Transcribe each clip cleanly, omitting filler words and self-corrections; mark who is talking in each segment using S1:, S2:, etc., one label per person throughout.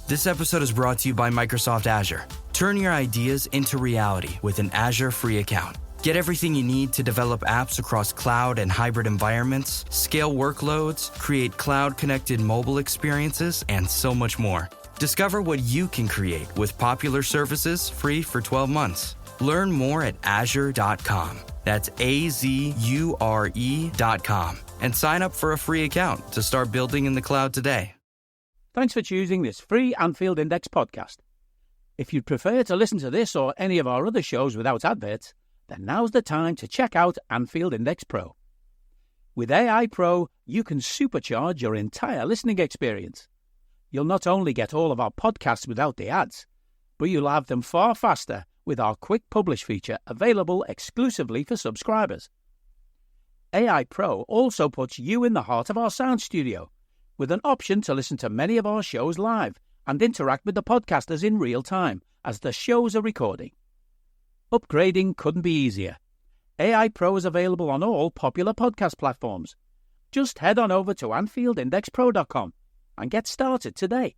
S1: This episode is brought to you by Microsoft Azure. Turn your ideas into reality with an Azure free account. Get everything you need to develop apps across cloud and hybrid environments, scale workloads, create cloud-connected mobile experiences, and so much more. Discover what you can create with popular services free for 12 months. Learn more at azure.com. That's AZURE.com. And sign up for a free account to start building in the cloud today.
S2: Thanks for choosing this free Anfield Index podcast. If you'd prefer to listen to this or any of our other shows without adverts, then now's the time to check out Anfield Index Pro. With AI Pro, you can supercharge your entire listening experience. You'll not only get all of our podcasts without the ads, but you'll have them far faster with our Quick Publish feature available exclusively for subscribers. AI Pro also puts you in the heart of our sound studio, with an option to listen to many of our shows live and interact with the podcasters in real time as the shows are recording. Upgrading couldn't be easier. AI Pro is available on all popular podcast platforms. Just head on over to AnfieldIndexPro.com and get started today.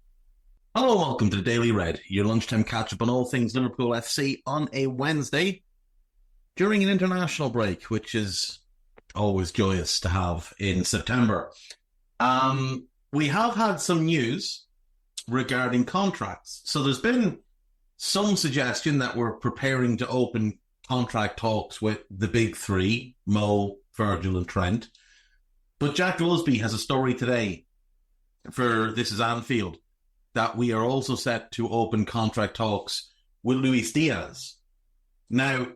S3: Hello and welcome to the Daily Red, your lunchtime catch-up on all things Liverpool FC on a Wednesday during an international break, which is always joyous to have in September. We have had some news regarding contracts. So there's been some suggestion that we're preparing to open contract talks with the big three, Mo, Virgil and Trent. But Jack Lusby has a story today for This Is Anfield that we are also set to open contract talks with Luis Diaz. Now,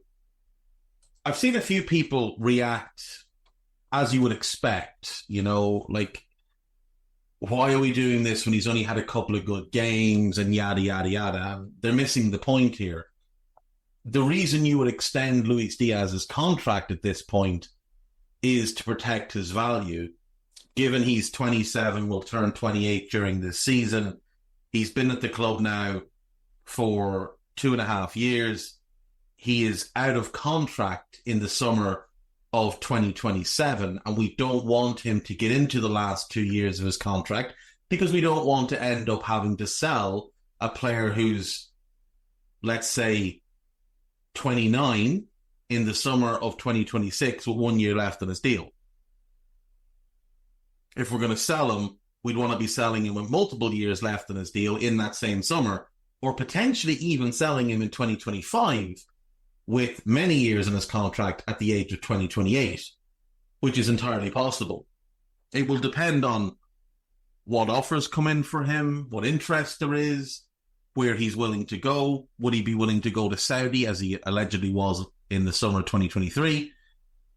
S3: I've seen a few people react as you would expect, like, why are we doing this when he's only had a couple of good games and yada, yada, yada? They're missing the point here. The reason you would extend Luis Diaz's contract at this point is to protect his value. Given he's 27, will turn 28 during this season. He's been at the club now for 2.5 years. He is out of contract in the summer of 2027, and we don't want him to get into the last 2 years of his contract because we don't want to end up having to sell a player who's, let's say, 29 in the summer of 2026 with 1 year left on his deal. If we're going to sell him, we'd want to be selling him with multiple years left on his deal in that same summer, or potentially even selling him in 2025 with many years in his contract at the age of 2028, which is entirely possible. It will depend on what offers come in for him, what interest there is, where he's willing to go. Would he be willing to go to Saudi, as he allegedly was in the summer of 2023?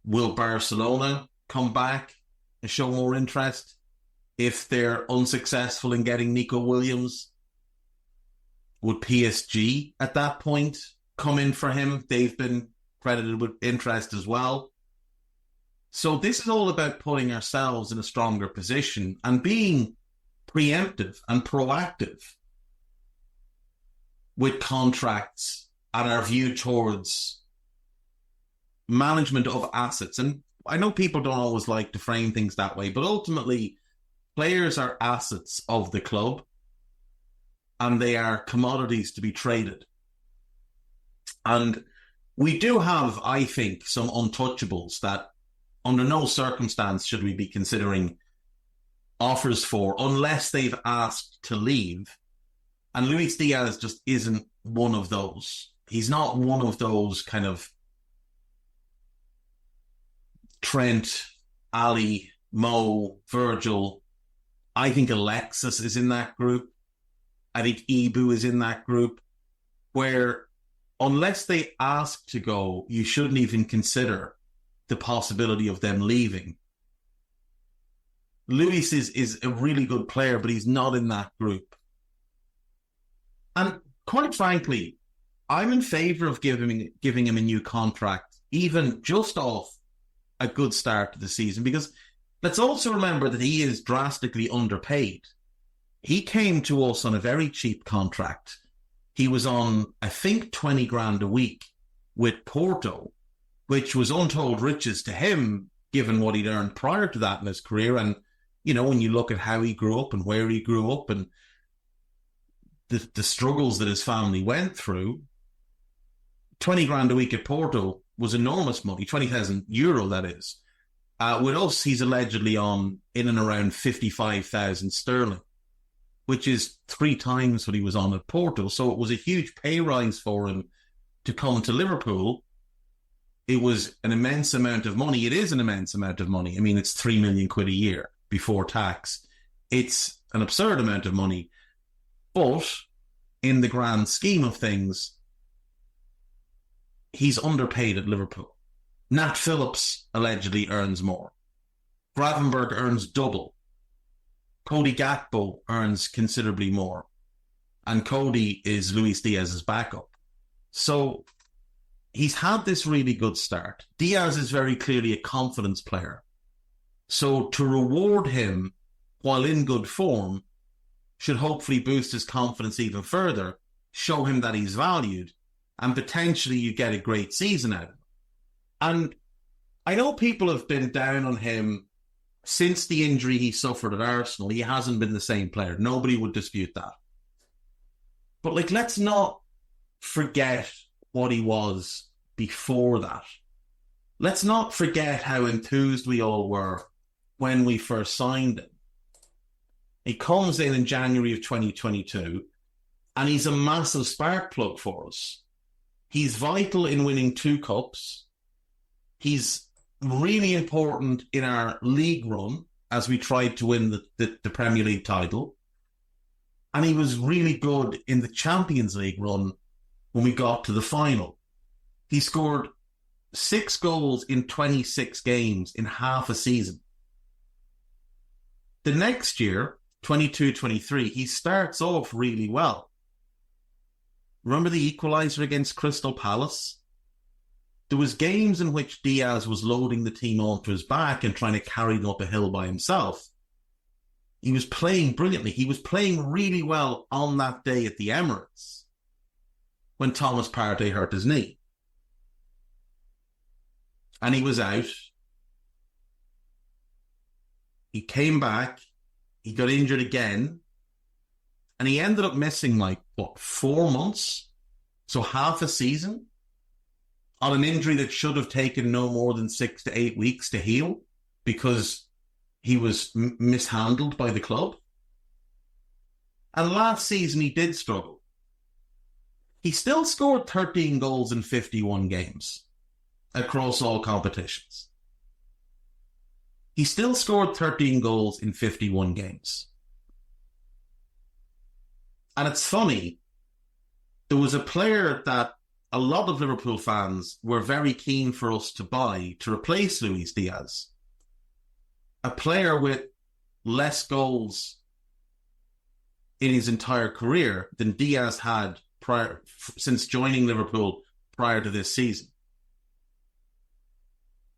S3: Will Barcelona come back and show more interest if they're unsuccessful in getting Nico Williams? Would PSG at that point come in for him? They've been credited with interest as well. So this is all about putting ourselves in a stronger position and being preemptive and proactive with contracts and our view towards management of assets. And I know people don't always like to frame things that way, but ultimately players are assets of the club and they are commodities to be traded. And we do have, I think, some untouchables that under no circumstance should we be considering offers for unless they've asked to leave. And Luis Diaz just isn't one of those. He's not one of those kind of Trent, Ali, Mo, Virgil. I think Alexis is in that group. I think Ibu is in that group, where unless they ask to go, you shouldn't even consider the possibility of them leaving. Luis is a really good player, but he's not in that group. And quite frankly, I'm in favour of giving him a new contract, even just off a good start to the season, because let's also remember that he is drastically underpaid. He came to us on a very cheap contract. He was on, I think, 20 grand a week with Porto, which was untold riches to him, given what he'd earned prior to that in his career. And, you know, when you look at how he grew up and where he grew up and the struggles that his family went through, 20 grand a week at Porto was enormous money, €20,000, that is. With us, he's allegedly on in and around 55,000 sterling, which is 3 times what he was on at Porto. So it was a huge pay rise for him to come to Liverpool. It was an immense amount of money. It is an immense amount of money. I mean, it's 3 million quid a year before tax. It's an absurd amount of money. But in the grand scheme of things, he's underpaid at Liverpool. Nat Phillips allegedly earns more. Gravenberg earns double. Cody Gakpo earns considerably more. And Cody is Luis Diaz's backup. So he's had this really good start. Diaz is very clearly a confidence player. So to reward him while in good form should hopefully boost his confidence even further, show him that he's valued, and potentially you get a great season out of him. And I know people have been down on him since the injury he suffered at Arsenal. He hasn't been the same player. Nobody would dispute that. But let's not forget what he was before that. Let's not forget how enthused we all were when we first signed him. He comes in January of 2022, and he's a massive spark plug for us. He's vital in winning 2 cups. He's really important in our league run as we tried to win the Premier League title. And he was really good in the Champions League run when we got to the final. He scored 6 goals in 26 games in half a season. The next year, 22-23, he starts off really well. Remember the equaliser against Crystal Palace? There was games in which Diaz was loading the team onto his back and trying to carry them up a hill by himself. He was playing brilliantly. He was playing really well on that day at the Emirates when Thomas Partey hurt his knee. And he was out. He came back. He got injured again. And he ended up missing 4 months? So half a season? On an injury that should have taken no more than 6 to 8 weeks to heal because he was mishandled by the club. And last season he did struggle. He still scored 13 goals in 51 games across all competitions. He still scored 13 goals in 51 games. And it's funny, there was a player that a lot of Liverpool fans were very keen for us to buy to replace Luis Diaz. A player with less goals in his entire career than Diaz had since joining Liverpool prior to this season.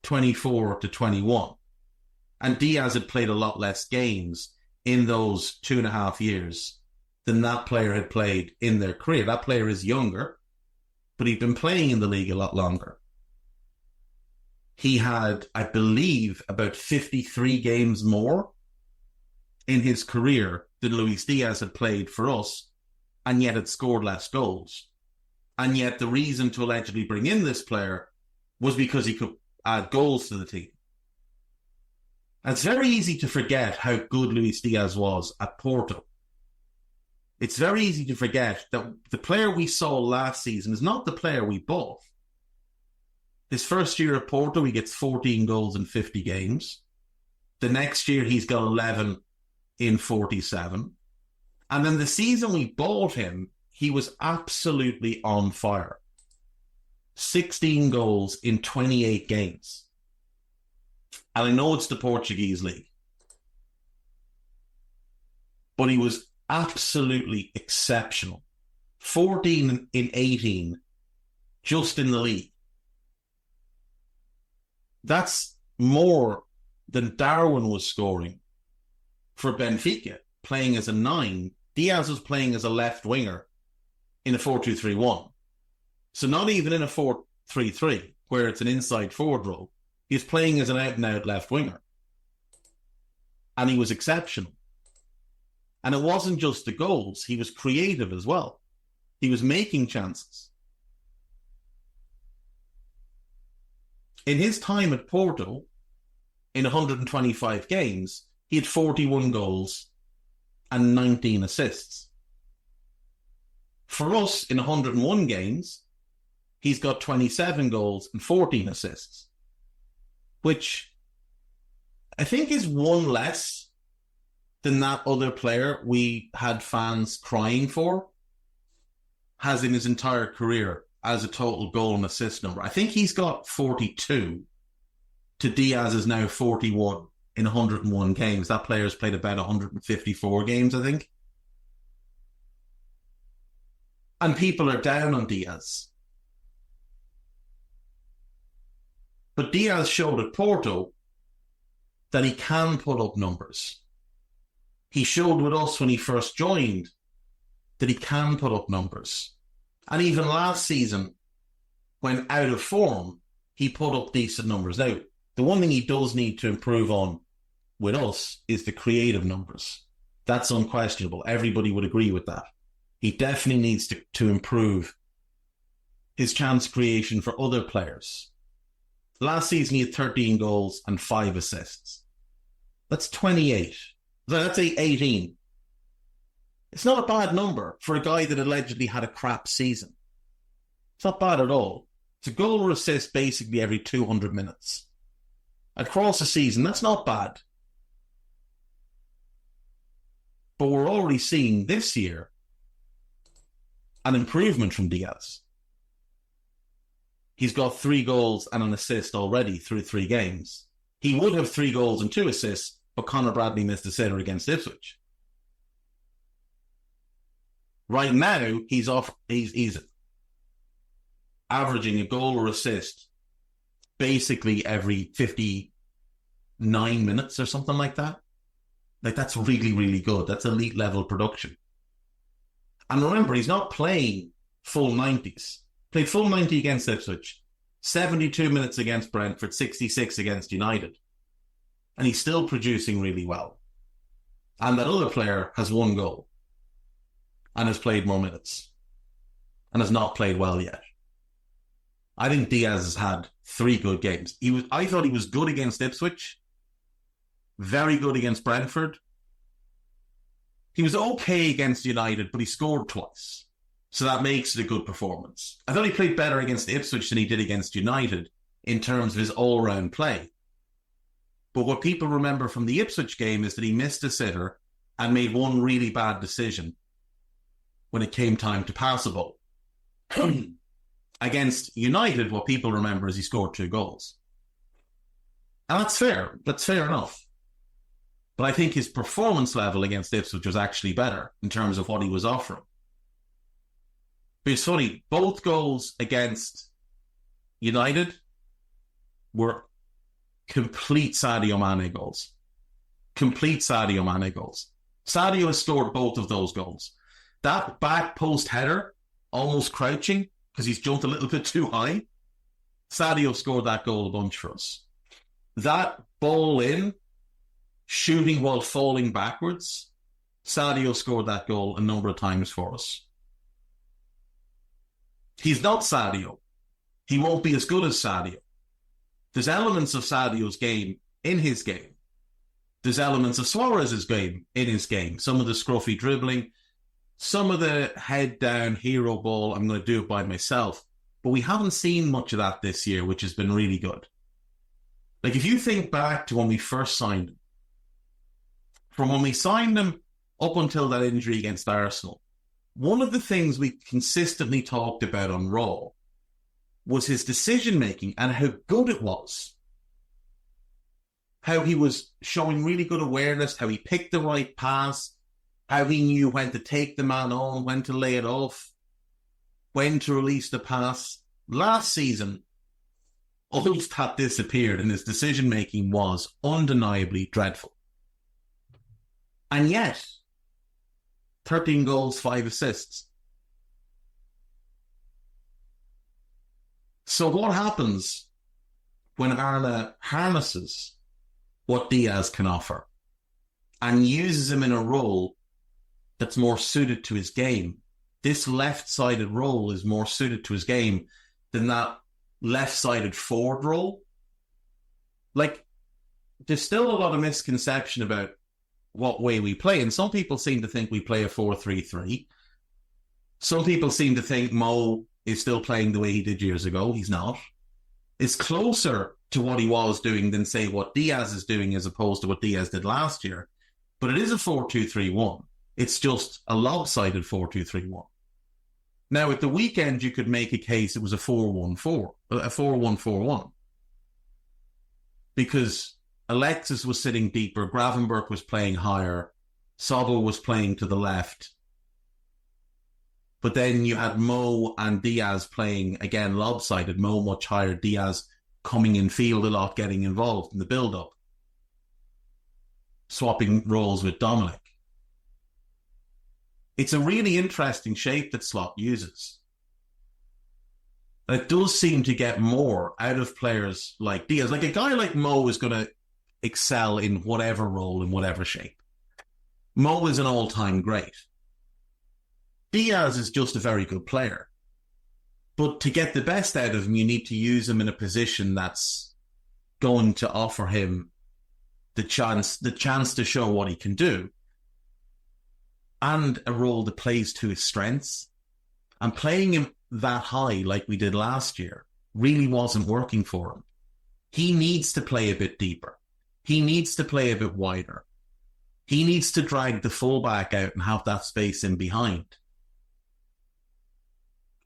S3: 24-21. And Diaz had played a lot less games in those 2.5 years than that player had played in their career. That player is younger, but he'd been playing in the league a lot longer. He had, I believe, about 53 games more in his career than Luis Diaz had played for us, and yet had scored less goals. And yet the reason to allegedly bring in this player was because he could add goals to the team. And it's very easy to forget how good Luis Diaz was at Porto. It's very easy to forget that the player we saw last season is not the player we bought. His first year at Porto, he gets 14 goals in 50 games. The next year, he's got 11 in 47. And then the season we bought him, he was absolutely on fire. 16 goals in 28 games. And I know it's the Portuguese league, but he was absolutely exceptional. 14 in 18 just in the league. That's more than Darwin was scoring for Benfica, playing as a 9. Diaz was playing as a left winger in a 4-2-3-1. So not even in a 4-3-3, where it's an inside forward role. He's playing as an out-and-out left winger. And he was exceptional. And it wasn't just the goals. He was creative as well. He was making chances. In his time at Porto, in 125 games, he had 41 goals and 19 assists. For us, in 101 games, he's got 27 goals and 14 assists, which I think is one less than that other player we had fans crying for has in his entire career as a total goal and assist number. I think he's got 42 to Diaz's now 41 in 101 games. That player's played about 154 games, I think. And people are down on Diaz. But Diaz showed at Porto that he can put up numbers. He showed with us when he first joined that he can put up numbers. And even last season, when out of form, he put up decent numbers. Now, the one thing he does need to improve on with us is the creative numbers. That's unquestionable. Everybody would agree with that. He definitely needs to improve his chance creation for other players. Last season, he had 13 goals and 5 assists. That's 28. Let's say 18. It's not a bad number for a guy that allegedly had a crap season. It's not bad at all. It's a goal or assist basically every 200 minutes. Across a season, that's not bad. But we're already seeing this year an improvement from Diaz. He's got 3 goals and an assist already through 3 games. He would have 3 goals and 2 assists, but Conor Bradley missed a sitter against Ipswich. Right now, he's averaging a goal or assist basically every 59 minutes or something like that. Like, that's really, really good. That's elite level production. And remember, he's not playing full 90s. Played full 90 against Ipswich, 72 minutes against Brentford, 66 against United. And he's still producing really well. And that other player has 1 goal and has played more minutes and has not played well yet. I think Diaz has had 3 good games. I thought he was good against Ipswich, very good against Brentford. He was okay against United, but he scored twice. So that makes it a good performance. I thought he played better against Ipswich than he did against United in terms of his all-round play. But what people remember from the Ipswich game is that he missed a sitter and made 1 really bad decision when it came time to pass a ball. Against United, what people remember is he scored 2 goals. And that's fair. That's fair enough. But I think his performance level against Ipswich was actually better in terms of what he was offering. But it's funny, both goals against United were complete Sadio Mane goals. Complete Sadio Mane goals. Sadio has scored both of those goals. That back post header, almost crouching, because he's jumped a little bit too high. Sadio scored that goal a bunch for us. That ball in, shooting while falling backwards, Sadio scored that goal a number of times for us. He's not Sadio. He won't be as good as Sadio. There's elements of Sadio's game in his game. There's elements of Suarez's game in his game. Some of the scruffy dribbling, some of the head down hero ball, I'm going to do it by myself. But we haven't seen much of that this year, which has been really good. Like, if you think back to when we first signed him, from when we signed him up until that injury against Arsenal, one of the things we consistently talked about on Raw was his decision-making and how good it was. How he was showing really good awareness, how he picked the right pass, how he knew when to take the man on, when to lay it off, when to release the pass. Last season, all that disappeared and his decision-making was undeniably dreadful. And yet, 13 goals, 5 assists. So what happens when Arla harnesses what Diaz can offer and uses him in a role that's more suited to his game. This left-sided role is more suited to his game than that left-sided forward role. Like, there's still a lot of misconception about what way we play, and some people seem to think we play a 4-3-3. Some people seem to think Mo is still playing the way he did years ago. He's not. It's closer to what he was doing than, say, what Diaz is doing as opposed to what Diaz did last year. But it is a 4-2-3-1. It's just a lopsided 4-2-3-1. Now, at the weekend, you could make a case it was a 4-1-4, a 4-1-4-1. Because Alexis was sitting deeper, Gravenberch was playing higher, Sobel was playing to the left. But then you had Mo and Diaz playing, again, lopsided. Mo much higher, Diaz coming in field a lot, getting involved in the build-up. Swapping roles with Dominic. It's a really interesting shape that Slot uses. And it does seem to get more out of players like Diaz. Like, a guy like Mo is going to excel in whatever role, in whatever shape. Mo is an all-time great. Diaz is just a very good player. But to get the best out of him, you need to use him in a position that's going to offer him the chance to show what he can do. And a role that plays to his strengths. And playing him that high, like we did last year, really wasn't working for him. He needs to play a bit deeper. He needs to play a bit wider. He needs to drag the fullback out and have that space in behind.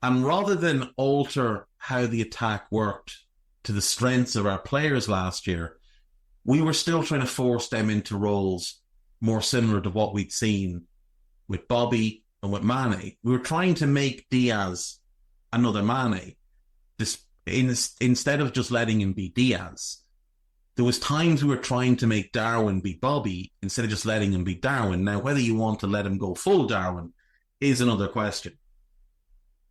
S3: And rather than alter how the attack worked to the strengths of our players last year, we were still trying to force them into roles more similar to what we'd seen with Bobby and with Mane. We were trying to make Diaz another Mane. Instead of just letting him be Diaz, there was times we were trying to make Darwin be Bobby instead of just letting him be Darwin. Now, whether you want to let him go full Darwin is another question.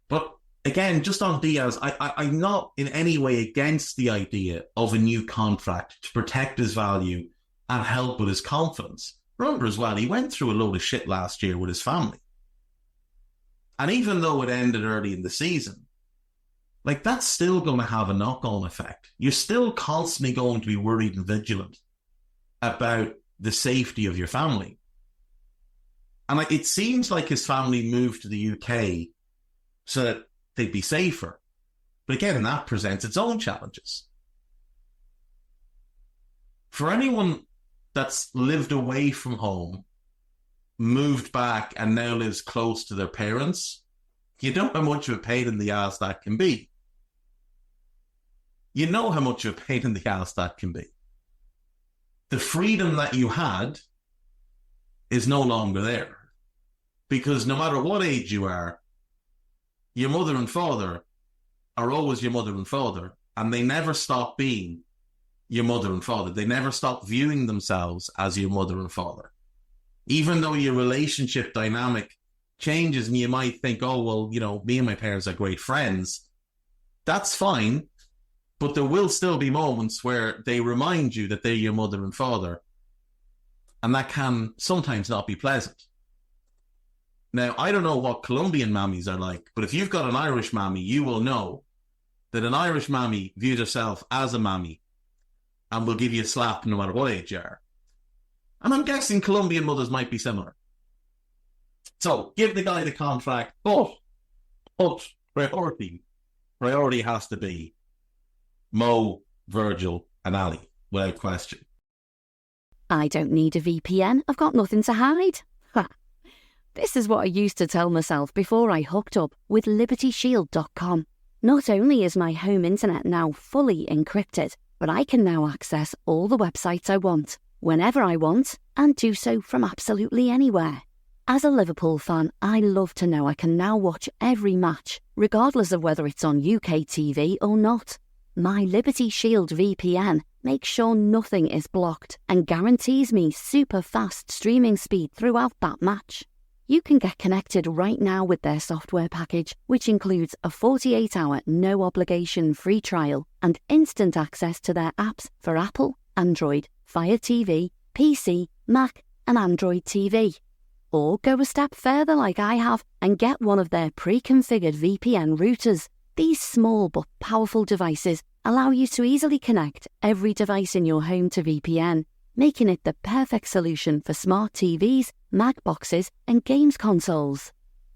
S3: But again, just on Diaz, I'm not in any way against the idea of a new contract to protect his value and help with his confidence. Remember as well, he went through a load of shit last year with his family. And even though it ended early in the season, like, that's still going to have a knock-on effect. You're still constantly going to be worried and vigilant about the safety of your family. And it seems like his family moved to the UK so that they'd be safer. But again, that presents its own challenges. For anyone that's lived away from home, moved back, and now lives close to their parents, you know how much of a pain in the ass that can be. You know how much of a pain in the ass that can be. The freedom that you had is no longer there. Because no matter what age you are, your mother and father are always your mother and father, and they never stop being your mother and father. They never stop viewing themselves as your mother and father. Even though your relationship dynamic changes and you might think, oh, well, you know, me and my parents are great friends, that's fine, but there will still be moments where they remind you that they're your mother and father, and that can sometimes not be pleasant. Now, I don't know what Colombian mammies are like, but if you've got an Irish mammy, you will know that an Irish mammy views herself as a mammy and will give you a slap no matter what age you are. And I'm guessing Colombian mothers might be similar. So, give the guy the contract, but priority has to be Mo, Virgil, and Ali, without question.
S4: I don't need a VPN. I've got nothing to hide. Ha. This is what I used to tell myself before I hooked up with LibertyShield.com. Not only is my home internet now fully encrypted, but I can now access all the websites I want, whenever I want, and do so from absolutely anywhere. As a Liverpool fan, I love to know I can now watch every match, regardless of whether it's on UK TV or not. My Liberty Shield VPN makes sure nothing is blocked and guarantees me super fast streaming speed throughout that match. You can get connected right now with their software package, which includes a 48-hour no-obligation free trial and instant access to their apps for Apple, Android, Fire TV, PC, Mac and Android TV. Or go a step further like I have and get one of their pre-configured VPN routers. These small but powerful devices allow you to easily connect every device in your home to VPN, making it the perfect solution for smart TVs, Mac boxes, and games consoles.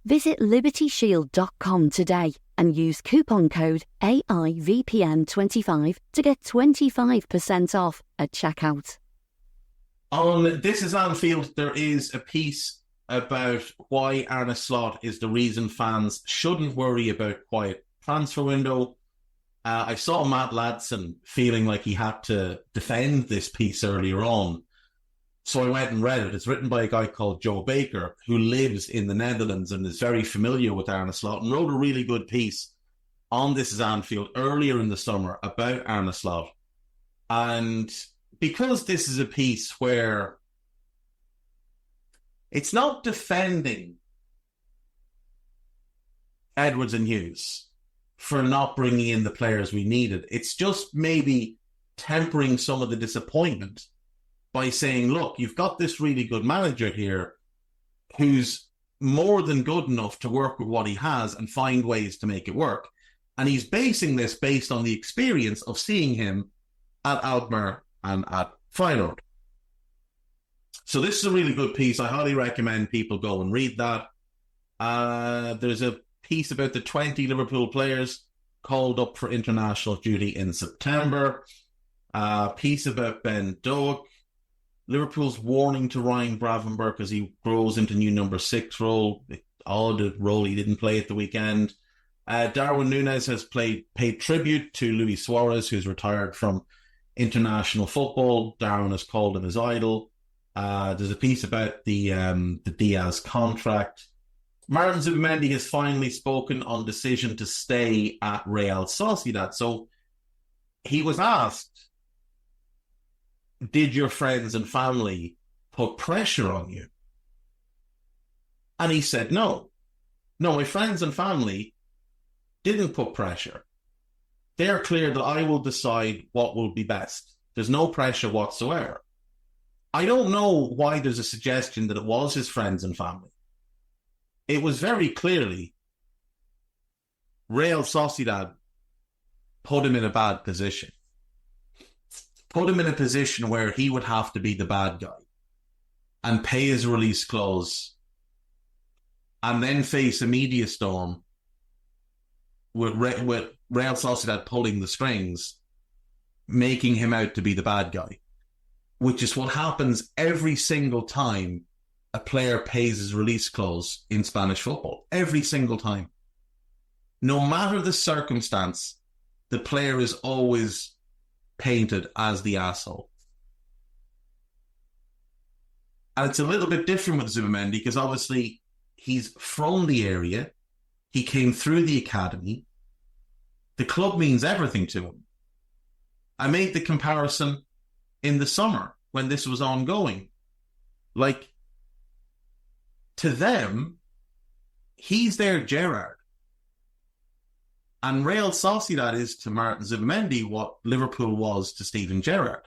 S4: Visit libertyshield.com today and use coupon code AIVPN25 to get 25% off at checkout.
S3: On This Is Anfield, there is a piece about why Arne Slot is the reason fans shouldn't worry about quiet transfer window. I saw Matt Ladson feeling like he had to defend this piece earlier on, so I went and read it. It's written by a guy called Joe Baker, who lives in the Netherlands and is very familiar with Arne Slot, and wrote a really good piece on This Is Anfield earlier in the summer about Arne Slot. And because this is a piece where it's not defending Edwards and Hughes for not bringing in the players we needed, it's just maybe tempering some of the disappointment by saying, look, you've got this really good manager here who's more than good enough to work with what he has and find ways to make it work. And he's basing this based on the experience of seeing him at Alkmaar and at Feyenoord. So this is a really good piece. I highly recommend people go and read that. There's a piece about the 20 Liverpool players called up for international duty in September. Piece about Ben Doak. Liverpool's warning to Ryan Gravenberch as he grows into new number 6 role. Odd role he didn't play at the weekend. Darwin Núñez has paid tribute to Luis Suarez, who's retired from international football. Darwin has called him his idol. There's a piece about the Diaz contract. Martin Zubimendi has finally spoken on decision to stay at Real Sociedad. So he was asked, did your friends and family put pressure on you? And he said, no. No, my friends and family didn't put pressure. They're clear that I will decide what will be best. There's no pressure whatsoever. I don't know why there's a suggestion that it was his friends and family. It was very clearly Real Sociedad put him in a bad position. Put him in a position where he would have to be the bad guy and pay his release clause and then face a media storm with Real Sociedad pulling the strings, making him out to be the bad guy, which is what happens every single time a player pays his release clause in Spanish football. Every single time. No matter the circumstance, the player is always painted as the asshole. And it's a little bit different with Zubimendi because obviously he's from the area. He came through the academy. The club means everything to him. I made the comparison in the summer when this was ongoing. Like, to them, he's their Gerrard. And Real Sociedad is to Martin Zubimendi what Liverpool was to Steven Gerrard.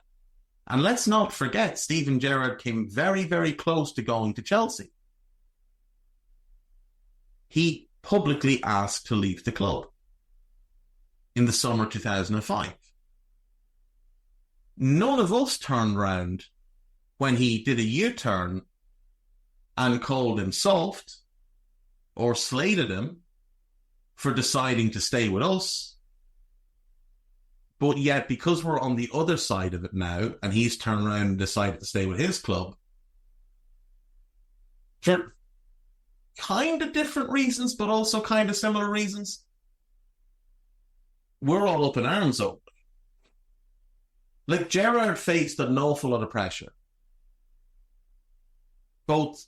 S3: And let's not forget, Steven Gerrard came very, very close to going to Chelsea. He publicly asked to leave the club in the summer 2005. None of us turned round when he did a U-turn and called him soft or slated him for deciding to stay with us. But yet, because we're on the other side of it now, and he's turned around and decided to stay with his club, for kind of different reasons, but also kind of similar reasons, we're all up in arms over it. Like, Gerrard faced an awful lot of pressure, both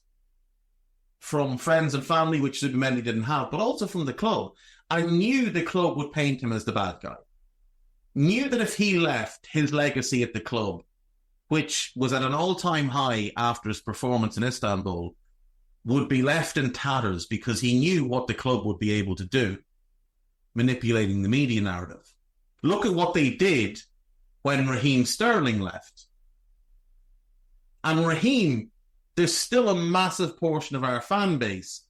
S3: from friends and family, which Zubimendi didn't have, but also from the club. I knew the club would paint him as the bad guy. Knew that if he left, his legacy at the club, which was at an all-time high after his performance in Istanbul, would be left in tatters because he knew what the club would be able to do, manipulating the media narrative. Look at what they did when Raheem Sterling left. And Raheem there's still a massive portion of our fan base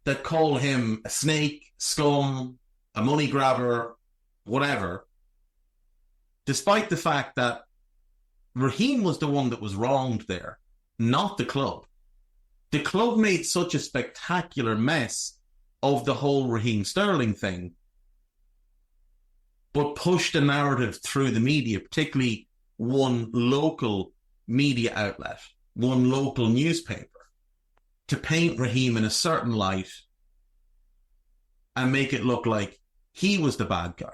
S3: that call him a snake, scum, a money grabber, whatever, despite the fact that Raheem was the one that was wronged there, not the club. The club made such a spectacular mess of the whole Raheem Sterling thing, but pushed the narrative through the media, particularly one local media outlet, one local newspaper, to paint Raheem in a certain light and make it look like he was the bad guy.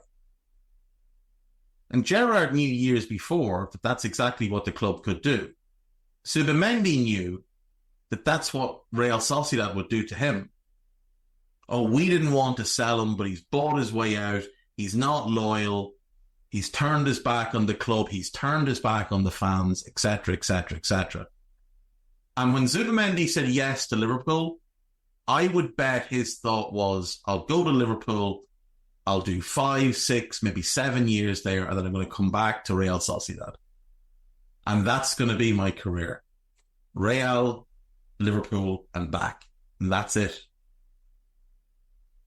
S3: And Gerrard knew years before that that's exactly what the club could do. Zubimendi knew that that's what Real Sociedad would do to him. Oh, we didn't want to sell him, but he's bought his way out. He's not loyal. He's turned his back on the club. He's turned his back on the fans, etc., etc., etc. And when Zubimendi said yes to Liverpool, I would bet his thought was, I'll go to Liverpool, I'll do 5, 6, maybe 7 years there, and then I'm going to come back to Real Sociedad. And that's going to be my career. Real, Liverpool, and back. And that's it.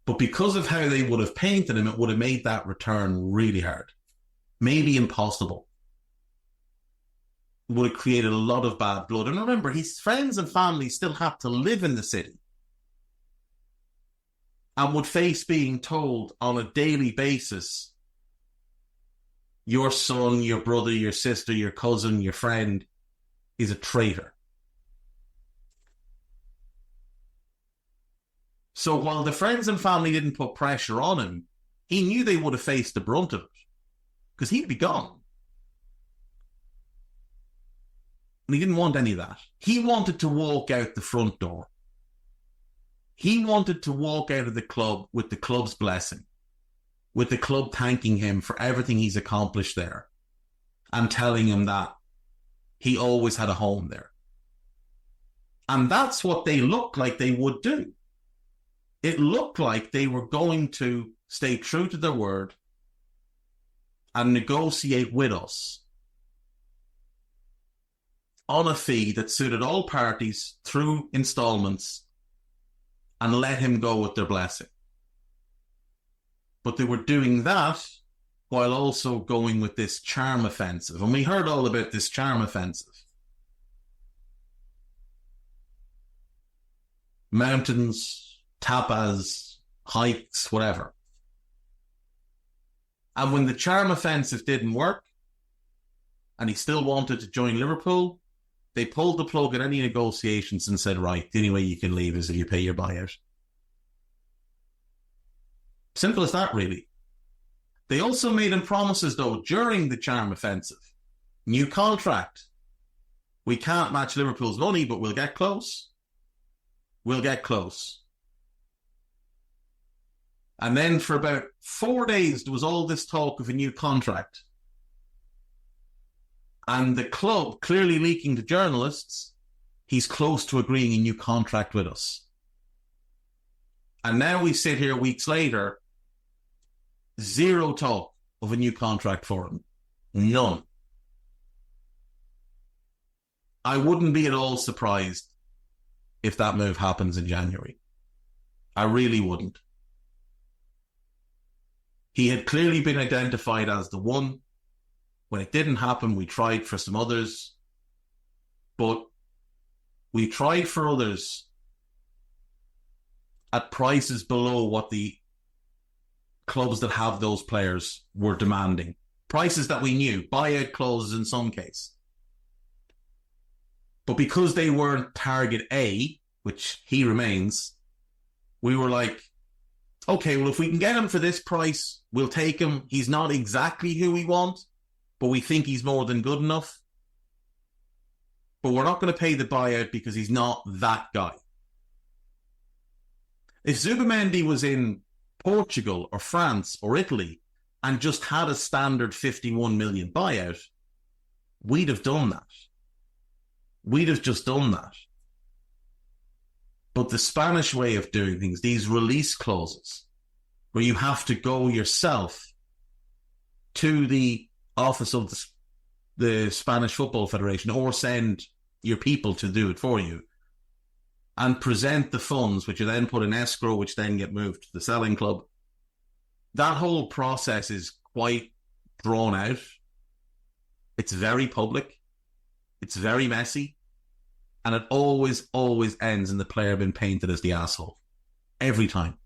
S3: But because of how they would have painted him, it would have made that return really hard. Maybe impossible. It would have created a lot of bad blood. And remember, his friends and family still have to live in the city and would face being told on a daily basis, your son, your brother, your sister, your cousin, your friend is a traitor. So while the friends and family didn't put pressure on him, he knew they would have faced the brunt of it because he'd be gone. And he didn't want any of that. He wanted to walk out the front door. He wanted to walk out of the club with the club's blessing, with the club thanking him for everything he's accomplished there and telling him that he always had a home there. And that's what they looked like they would do. It looked like they were going to stay true to their word and negotiate with us on a fee that suited all parties through installments and let him go with their blessing. But they were doing that while also going with this charm offensive. And we heard all about this charm offensive. Mountains, tapas, hikes, whatever. And when the charm offensive didn't work and he still wanted to join Liverpool, they pulled the plug at any negotiations and said, right, the only way you can leave is if you pay your buyout. Simple as that, really. They also made him promises, though, during the charm offensive. New contract. We can't match Liverpool's money, but we'll get close. We'll get close. And then for about 4 days, there was all this talk of a new contract. And the club clearly leaking to journalists, he's close to agreeing a new contract with us. And now we sit here weeks later, zero talk of a new contract for him. None. I wouldn't be at all surprised if that move happens in January. I really wouldn't. He had clearly been identified as the one. When it didn't happen, we tried for some others. But we tried for others at prices below what the clubs that have those players were demanding. Prices that we knew, buyout clauses in some case. But because they weren't target A, which he remains, we were like, okay, well, if we can get him for this price, we'll take him. He's not exactly who we want, but we think he's more than good enough. But we're not going to pay the buyout because he's not that guy. If Zubimendi was in Portugal or France or Italy and just had a standard 51 million buyout, we'd have done that. We'd have just done that. But the Spanish way of doing things, these release clauses, where you have to go yourself to the office of the Spanish Football Federation or send your people to do it for you and present the funds, which you then put in escrow, which then get moved to the selling club. That whole process is quite drawn out. It's very public. It's very messy. And it always, always ends in the player being painted as the asshole. Every time.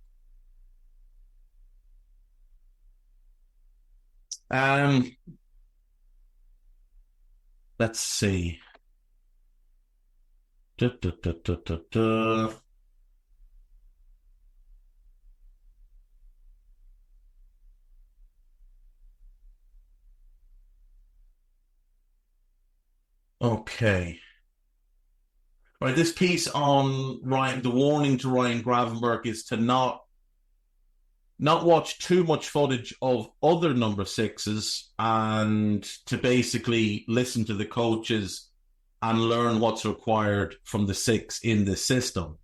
S3: Let's see. Okay. Right, this piece on Ryan, the warning to Ryan Gravenberch is to not watch too much footage of other number sixes and to basically listen to the coaches and learn what's required from the six in the system.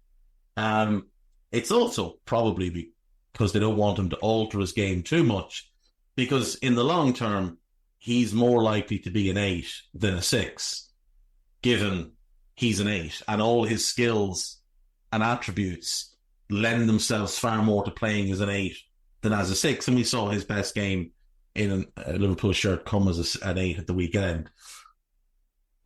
S3: It's also probably because they don't want him to alter his game too much, because in the long term, he's more likely to be an 8 than a 6, given he's an 8 and all his skills and attributes lend themselves far more to playing as an 8 than as a 6. And we saw his best game in a Liverpool shirt come as an 8 at the weekend.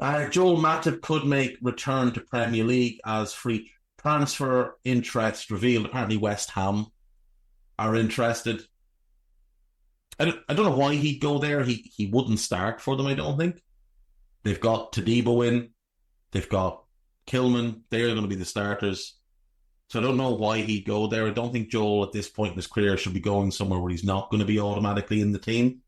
S3: Joel Matip could make return to Premier League as free transfer, interest revealed. Apparently West Ham are interested. I don't know why he'd go there. He wouldn't start for them, I don't think. They've got Todibo in. They've got Kilman. They're going to be the starters. So I don't know why he'd go there. I don't think Joel at this point in his career should be going somewhere where he's not going to be automatically in the team.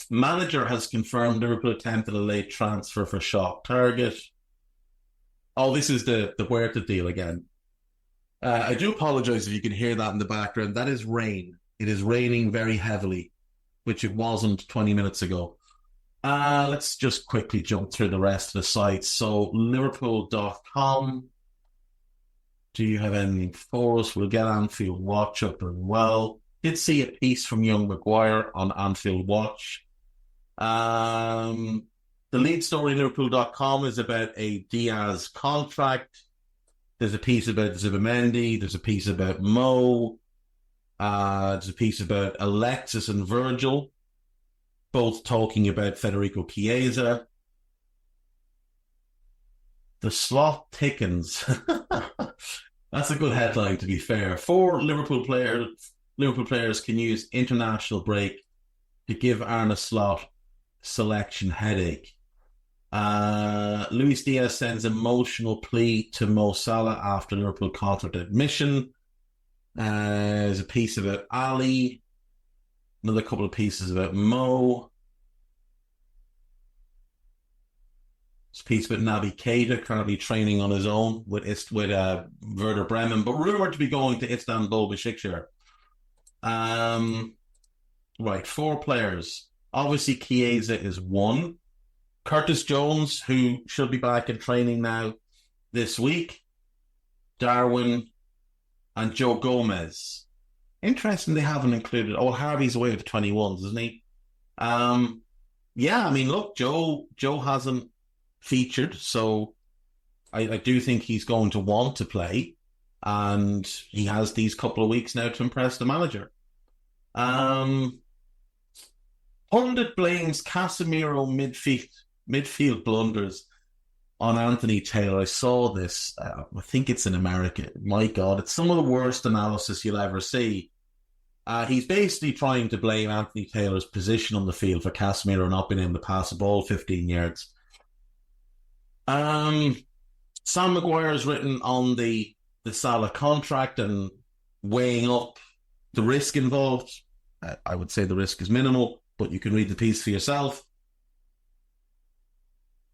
S3: Manager has confirmed Liverpool attempted a late transfer for Shock Target. Oh, this is the Huerta deal again. I do apologise if you can hear that in the background. That is rain. It is raining very heavily, which it wasn't 20 minutes ago. Let's just quickly jump through the rest of the sites. So, Liverpool.com. Do you have anything for us? We'll get Anfield Watch up as well. Did see a piece from Young Maguire on Anfield Watch. The lead story in Liverpool.com is about a Diaz contract. There's a piece about Zubimendi. There's a piece about Mo. There's a piece about Alexis and Virgil, both talking about Federico Chiesa. The slot thickens. That's a good headline, to be fair. 4 Liverpool players can use international break to give Arne Slot selection headache. Luis Diaz sends emotional plea to Mo Salah after Liverpool contract admission. There's a piece about Ali. Another couple of pieces about Mo. There's a piece about Naby Keita, currently training on his own with Werder Bremen, but rumoured to be going to Istanbul Besiktas. Right, 4 players. Obviously, Chiesa is 1. Curtis Jones, who should be back in training now this week. Darwin and Joe Gomez. Interesting they haven't included... Oh, Harvey's away with the 21s, isn't he? Yeah, I mean, look, Joe hasn't featured, so I do think he's going to want to play, and he has these couple of weeks now to impress the manager. Pundit blames Casemiro midfield blunders on Anthony Taylor. I saw this. I think it's in America. My God, it's some of the worst analysis you'll ever see. He's basically trying to blame Anthony Taylor's position on the field for Casemiro not being able to pass the ball 15 yards. Sam Maguire's written on the Salah contract and weighing up the risk involved. I would say the risk is minimal, but you can read the piece for yourself.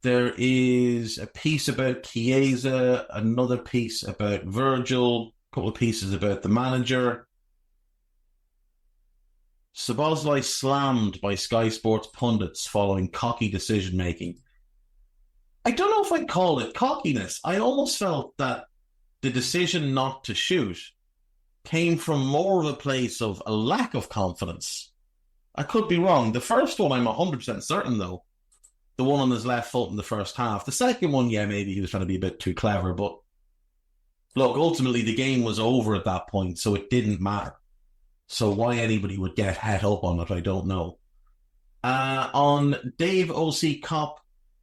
S3: There is a piece about Chiesa, another piece about Virgil, a couple of pieces about the manager. Szoboszlai slammed by Sky Sports pundits following cocky decision-making. I don't know if I'd call it cockiness. I almost felt that the decision not to shoot came from more of a place of a lack of confidence. I could be wrong. The first one I'm 100% certain, though. the one on his left foot in the first half. The second one, yeah, maybe he was trying to be a bit too clever, but look, ultimately the game was over at that point, so it didn't matter. So why anybody would get het up on it, I don't know. On Dave O.C. Kopp,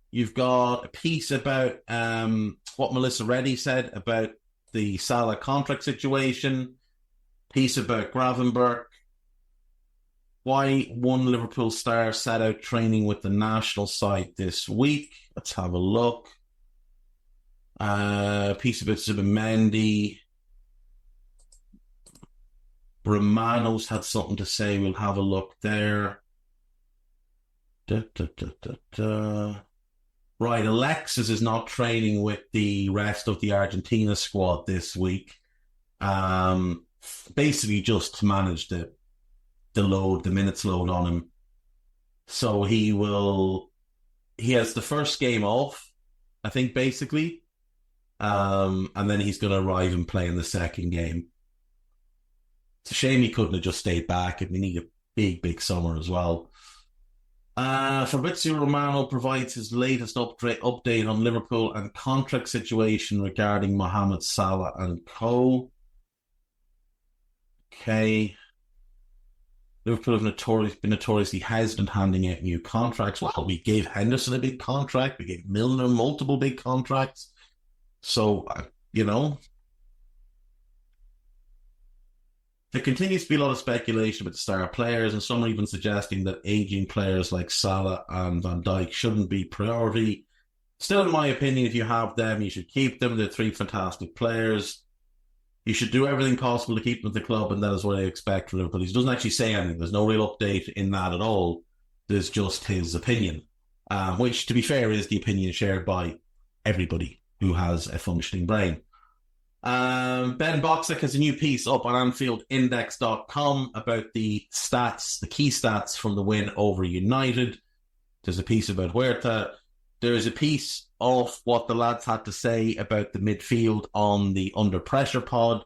S3: you've got a piece about what Melissa Reddy said about the Salah contract situation, piece about Gravenberch, why one Liverpool star sat out training with the national side this week. Let's have a look. Piece about Zubimendi. Romano's had something to say. We'll have a look there. Right, Alexis is not training with the rest of the Argentina squad this week. Basically just to manage the load, the minutes load on him. So he has the first game off, I think, basically. And then he's going to arrive and play in the second game. It's a shame he couldn't have just stayed back. I mean, he had a big summer as well. Fabrizio Romano provides his latest update on Liverpool and contract situation regarding Mohamed Salah and co. Okay. Liverpool have been notoriously hesitant handing out new contracts. Well, we gave Henderson a big contract. We gave Milner multiple big contracts. So, there continues to be a lot of speculation about the star players, and some are even suggesting that aging players like Salah and Van Dijk shouldn't be priority. Still, in my opinion, if you have them, you should keep them. They're three fantastic players. You should do everything possible to keep them at the club, and that is what I expect from Liverpool. He doesn't actually say anything. There's no real update in that at all. There's just his opinion, which, to be fair, is the opinion shared by everybody who has a functioning brain. Ben Boxic has a new piece up on AnfieldIndex.com about the stats, the key stats from the win over United. There's a piece about Huerta. There's a piece of what the lads had to say about the midfield on the Under Pressure pod.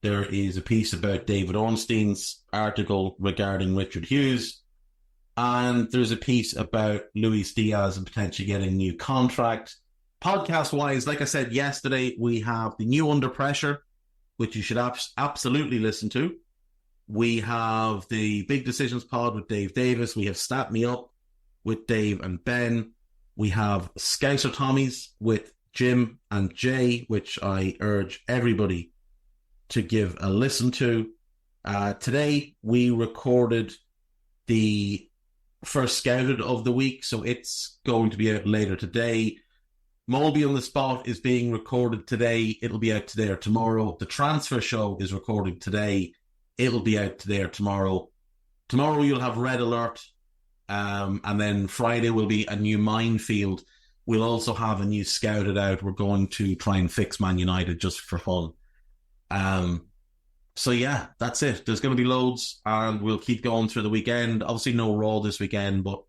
S3: There is a piece about David Ornstein's article regarding Richard Hughes. And there's a piece about Luis Diaz and potentially getting a new contract. Podcast-wise, like I said yesterday, we have the new Under Pressure, which you should absolutely listen to. We have the Big Decisions pod with Dave Davis. We have Stat Me Up with Dave and Ben. We have Scouser Tommies with Jim and Jay, which I urge everybody to give a listen to. Today, we recorded the first Scouted of the week, so it's going to be out later today. Molby on the Spot is being recorded today. It'll be out today or tomorrow. The Transfer Show is recorded today. It'll be out today or tomorrow. Tomorrow you'll have Red Alert. And then Friday will be a new Minefield. We'll also have a new Scouted out. We're going to try and fix Man United just for fun. So yeah, that's it. There's going to be loads, and we'll keep going through the weekend. Obviously no Raw this weekend, but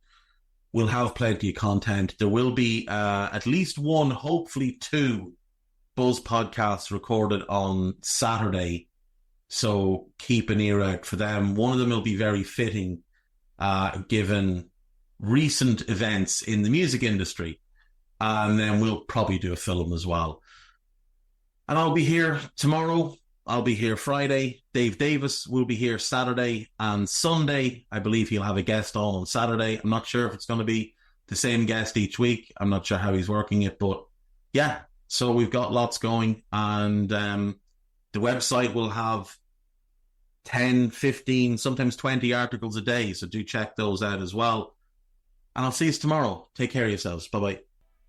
S3: we'll have plenty of content. There will be at least one, hopefully two, Buzz podcasts recorded on Saturday. So keep an ear out for them. One of them will be very fitting, given recent events in the music industry. And then we'll probably do a film as well. And I'll be here tomorrow. I'll be here Friday. Dave Davis will be here Saturday and Sunday. I believe he'll have a guest on Saturday. I'm not sure if it's going to be the same guest each week. I'm not sure how he's working it, but yeah. So we've got lots going, and the website will have 10, 15, sometimes 20 articles a day. So do check those out as well. And I'll see you tomorrow. Take care of yourselves. Bye-bye.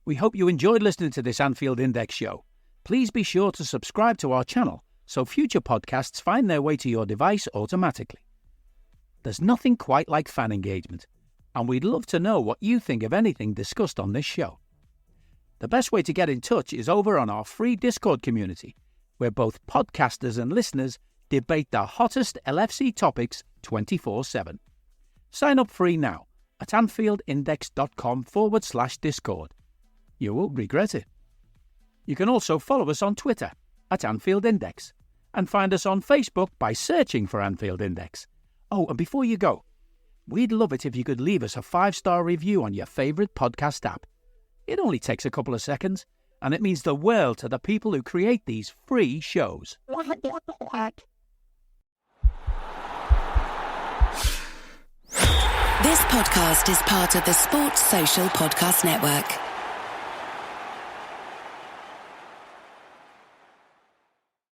S2: We hope you enjoyed listening to this Anfield Index show. Please be sure to subscribe to our channel so future podcasts find their way to your device automatically. There's nothing quite like fan engagement, and we'd love to know what you think of anything discussed on this show. The best way to get in touch is over on our free Discord community, where both podcasters and listeners debate the hottest LFC topics 24/7. Sign up free now at AnfieldIndex.com/Discord. You won't regret it. You can also follow us on Twitter at Anfield Index, and find us on Facebook by searching for Anfield Index. Oh, and before you go, We'd love it if you could leave us a 5-star review on your favourite podcast app. It only takes a couple of seconds, and it means the world to the people who create these free shows.
S5: This podcast is part of the Sports Social Podcast Network.